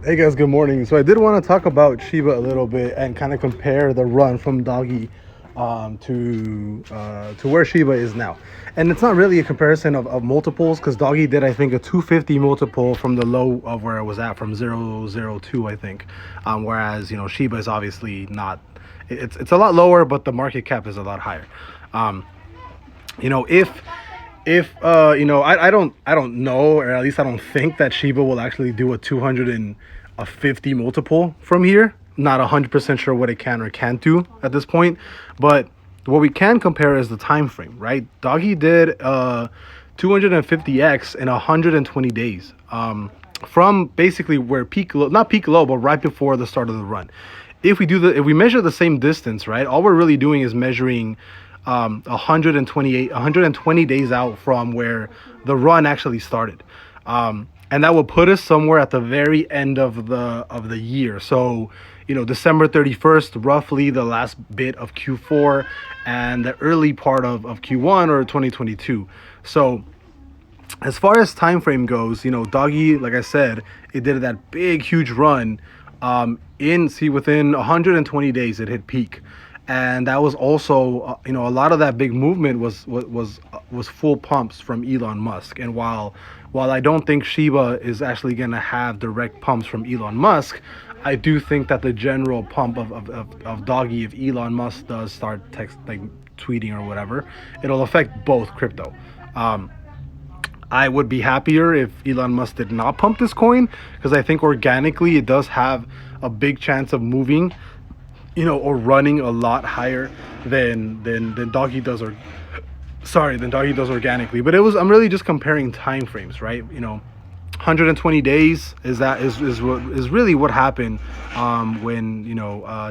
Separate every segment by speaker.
Speaker 1: Hey guys, good morning. So I did want to talk about SHIBA a little bit and kind of compare the run from Doggy to where SHIBA is now. And it's not really a comparison of multiples because Doggy did, I think, a 250 multiple from the low of where it was at from 002, I think. Whereas, SHIBA is obviously not, it's a lot lower, but the market cap is a lot higher. Um, if I don't know, or at least I don't think that SHIBA will actually do a 250 multiple from here. Not 100% sure what it can or can't do at this point, but what we can compare is the time frame, right? Doggy did 250x in 120 days, from basically where peak low, not peak low, but right before the start of the run. If we measure the same distance, right, all we're really doing is measuring 120 days out from where the run actually started, and that will put us somewhere at the very end of the year. So December 31st, roughly the last bit of Q4 and the early part of Q1 or 2022. So as far as time frame goes, Doggy, like I said, it did that big huge run, within 120 days it hit peak. And that was also, a lot of that big movement was full pumps from Elon Musk. And while I don't think SHIBA is actually going to have direct pumps from Elon Musk, I do think that the general pump of Doggy, if Elon Musk does start tweeting or whatever, it'll affect both crypto. I would be happier if Elon Musk did not pump this coin, because I think organically it does have a big chance of moving, or running a lot higher than Doggy does, than Doggy does organically. But I'm really just comparing time frames, right? 120 days is really what happened when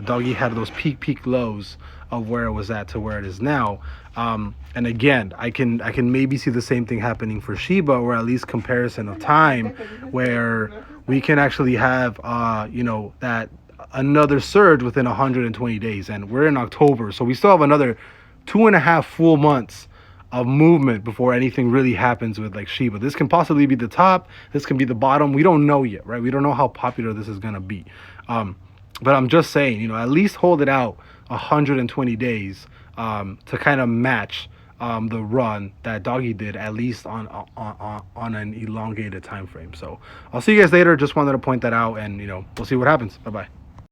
Speaker 1: Doggy had those peak lows of where it was at to where it is now. And again, I can maybe see the same thing happening for SHIBA, or at least comparison of time, where we can actually have that another surge within 120 days. And we're in October, so we still have another 2.5 full months of movement before anything really happens with SHIBA. This can possibly be the top, this can be the bottom. We don't know yet, right? We don't know how popular this is going to be. But I'm just saying, at least hold it out 120 days to kind of match the run that Doggy did, at least on an elongated time frame. So I'll see you guys later. Just wanted to point that out, and we'll see what happens. Bye bye.